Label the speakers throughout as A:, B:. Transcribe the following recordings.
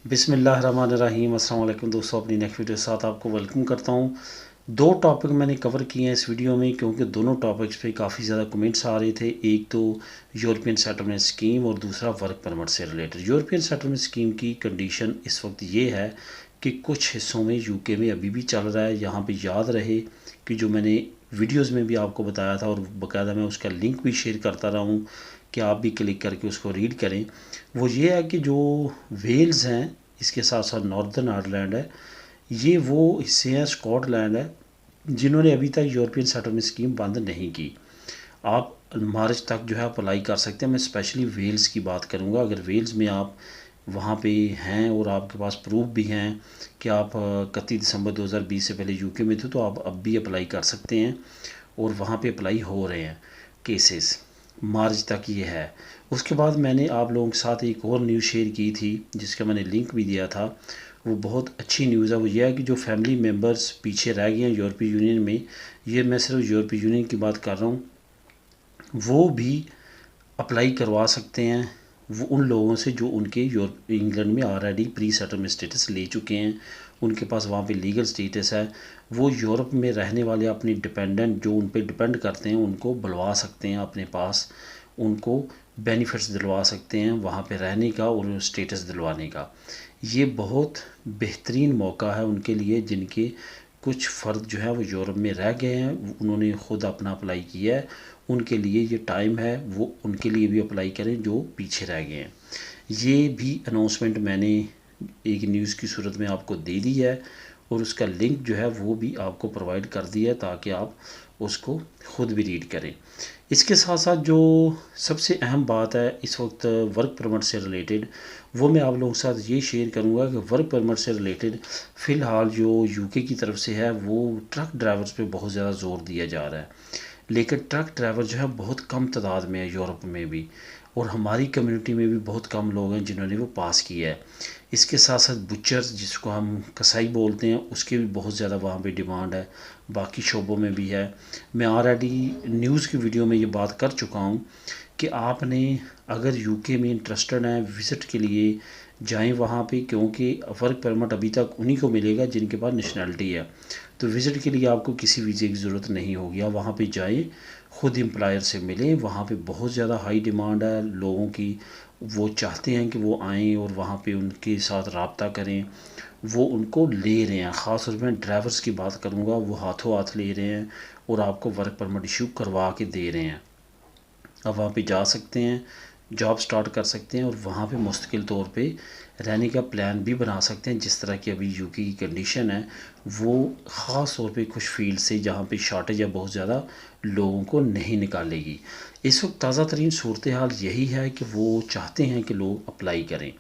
A: بسم اللہ الرحمن الرحیم۔ السلام علیکم دوستوں، اپنی نیکسٹ ویڈیو کے ساتھ آپ کو ویلکم کرتا ہوں۔ دو ٹاپک میں نے کور کیے ہیں اس ویڈیو میں، کیونکہ دونوں ٹاپکس پہ کافی زیادہ کمنٹس آ رہے تھے۔ ایک تو یورپین سیٹلمنٹ اسکیم اور دوسرا ورک پرمٹ سے ریلیٹڈ۔ یورپین سیٹلمنٹ اسکیم کی کنڈیشن اس وقت یہ ہے کہ کچھ حصوں میں یو کے میں ابھی بھی چل رہا ہے۔ یہاں پہ یاد رہے کہ جو میں نے ویڈیوز میں بھی آپ کو بتایا تھا، اور باقاعدہ میں اس کا لنک بھی شیئر کرتا رہا ہوں کہ آپ بھی کلک کر کے اس کو ریڈ کریں، وہ یہ ہے کہ جو ویلز ہیں، اس کے ساتھ ساتھ ناردرن آئرلینڈ ہے، یہ وہ حصے ہیں، اسکاٹ لینڈ ہے، جنہوں نے ابھی تک یورپین سیٹلمنٹ اسکیم بند نہیں کی۔ آپ مارچ تک جو ہے اپلائی کر سکتے ہیں۔ میں اسپیشلی ویلز کی بات کروں گا۔ اگر ویلز میں آپ وہاں پہ ہیں اور آپ کے پاس پروف بھی ہیں کہ آپ 31 دسمبر 2020 سے پہلے یو کے میں تھے، تو آپ اب بھی اپلائی کر سکتے ہیں، اور وہاں پہ اپلائی ہو رہے ہیں کیسز، مارچ تک یہ ہے۔ اس کے بعد میں نے آپ لوگوں کے ساتھ ایک اور نیوز شیئر کی تھی، جس کا میں نے لنک بھی دیا تھا۔ وہ بہت اچھی نیوز ہے۔ وہ یہ ہے کہ جو فیملی ممبرز پیچھے رہ گئے ہیں یورپی یونین میں، یہ میں صرف یورپی یونین کی بات کر رہا ہوں، وہ بھی اپلائی کروا سکتے ہیں۔ وہ ان لوگوں سے جو ان کے انگلینڈ میں آلریڈی پری سیٹلمنٹ اسٹیٹس لے چکے ہیں، ان کے پاس وہاں پہ لیگل اسٹیٹس ہے، وہ یورپ میں رہنے والے اپنی ڈپینڈنٹ جو ان پہ ڈپینڈ کرتے ہیں، ان کو بلوا سکتے ہیں اپنے پاس، ان کو بینیفٹس دلوا سکتے ہیں وہاں پہ رہنے کا اور اسٹیٹس دلوانے کا۔ یہ بہت بہترین موقع ہے ان کے لیے، جن کے کچھ فرد جو ہے وہ یورپ میں رہ گئے ہیں، انہوں نے خود اپنا اپلائی کیا ہے، ان کے لیے یہ ٹائم ہے، وہ ان کے لیے بھی اپلائی کریں جو پیچھے رہ گئے ہیں۔ یہ بھی اناؤنسمنٹ میں نے ایک نیوز کی صورت میں آپ کو دے دی ہے، اور اس کا لنک جو ہے وہ بھی آپ کو پرووائڈ کر دیا ہے، تاکہ آپ اس کو خود بھی ریڈ کریں۔ اس کے ساتھ ساتھ جو سب سے اہم بات ہے اس وقت ورک پرمٹ سے ریلیٹڈ، وہ میں آپ لوگوں کے ساتھ یہ شیئر کروں گا کہ ورک پرمٹ سے ریلیٹڈ فی الحال جو یو کے کی طرف سے ہے، وہ ٹرک ڈرائیورز پہ بہت زیادہ زور دیا جا رہا ہے، لیکن ٹرک ڈرائیور جو ہے بہت کم تعداد میں ہے یورپ میں بھی، اور ہماری کمیونٹی میں بھی بہت کم لوگ ہیں جنہوں نے وہ پاس کیا ہے۔ اس کے ساتھ ساتھ بچرز، جس کو ہم کسائی بولتے ہیں، اس کے بھی بہت زیادہ وہاں پہ ڈیمانڈ ہے، باقی شعبوں میں بھی ہے۔ میں آلریڈی نیوز کی ویڈیو میں یہ بات کر چکا ہوں کہ آپ نے اگر یو کے میں انٹرسٹڈ ہیں، وزٹ کے لیے جائیں وہاں پہ، کیونکہ ورک پرمٹ ابھی تک انہی کو ملے گا جن کے پاس نیشنلٹی ہے، تو وزٹ کے لیے آپ کو کسی ویزے کی ضرورت نہیں ہوگی۔ آپ وہاں پہ جائیں، خود امپلائر سے ملیں، وہاں پہ بہت زیادہ ہائی ڈیمانڈ ہے لوگوں کی، وہ چاہتے ہیں کہ وہ آئیں اور وہاں پہ ان کے ساتھ رابطہ کریں، وہ ان کو لے رہے ہیں۔ خاص طور پہ میں ڈرائیورز کی بات کروں گا، وہ ہاتھوں ہاتھ لے رہے ہیں اور آپ کو ورک پرمٹ ایشو کروا کے دے رہے ہیں۔ اب وہاں پہ جا سکتے ہیں، جاب سٹارٹ کر سکتے ہیں، اور وہاں پہ مستقل طور پہ رہنے کا پلان بھی بنا سکتے ہیں، جس طرح کی ابھی یو کے کی کنڈیشن ہے، وہ خاص طور پہ کچھ فیلڈ سے جہاں پہ شارٹیج ہے بہت زیادہ، لوگوں کو نہیں نکالے گی۔ اس وقت تازہ ترین صورتحال یہی ہے کہ وہ چاہتے ہیں کہ لوگ اپلائی کریں۔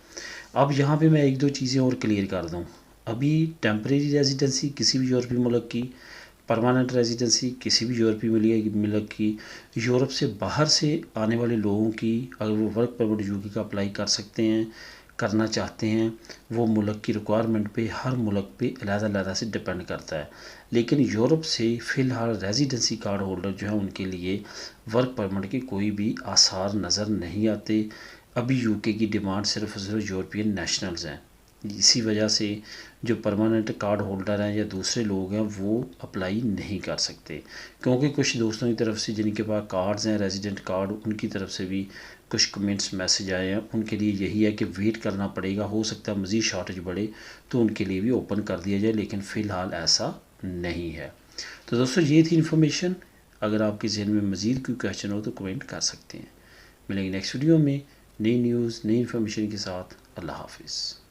A: اب یہاں پہ میں ایک دو چیزیں اور کلیئر کر دوں۔ ابھی ٹیمپریری ریزیڈنسی کسی بھی یورپی ملک کی، پرماننٹ ریزیڈنسی کسی بھی یورپی ملک کی، یورپ سے باہر سے آنے والے لوگوں کی، اگر وہ ورک پرمٹ یو کے کا اپلائی کر سکتے ہیں، کرنا چاہتے ہیں، وہ ملک کی ریکوائرمنٹ پہ، ہر ملک پہ علیحدہ علیحدہ سے ڈپینڈ کرتا ہے۔ لیکن یورپ سے فی الحال ریزیڈنسی کارڈ ہولڈر جو ہیں، ان کے لیے ورک پرمٹ کے کوئی بھی آثار نظر نہیں آتے۔ ابھی یو کے کی ڈیمانڈ صرف اور صرف یورپین نیشنلز ہیں۔ اسی وجہ سے جو پرماننٹ کارڈ ہولڈر ہیں یا دوسرے لوگ ہیں، وہ اپلائی نہیں کر سکتے، کیونکہ کچھ دوستوں کی طرف سے جن کے پاس کارڈز ہیں، ریزیڈنٹ کارڈ، ان کی طرف سے بھی کچھ کمنٹس میسج آئے ہیں۔ ان کے لیے یہی ہے کہ ویٹ کرنا پڑے گا، ہو سکتا ہے مزید شارٹیج بڑھے تو ان کے لیے بھی اوپن کر دیا جائے، لیکن فی الحال ایسا نہیں ہے۔ تو دوستو، یہ تھی انفارمیشن۔ اگر آپ کے ذہن میں مزید کوئی کویشچن ہو تو کمنٹ کر سکتے ہیں۔ ملیں گے نیکسٹ ویڈیو میں نئی نیوز، نئی انفارمیشن کے ساتھ۔ اللہ حافظ۔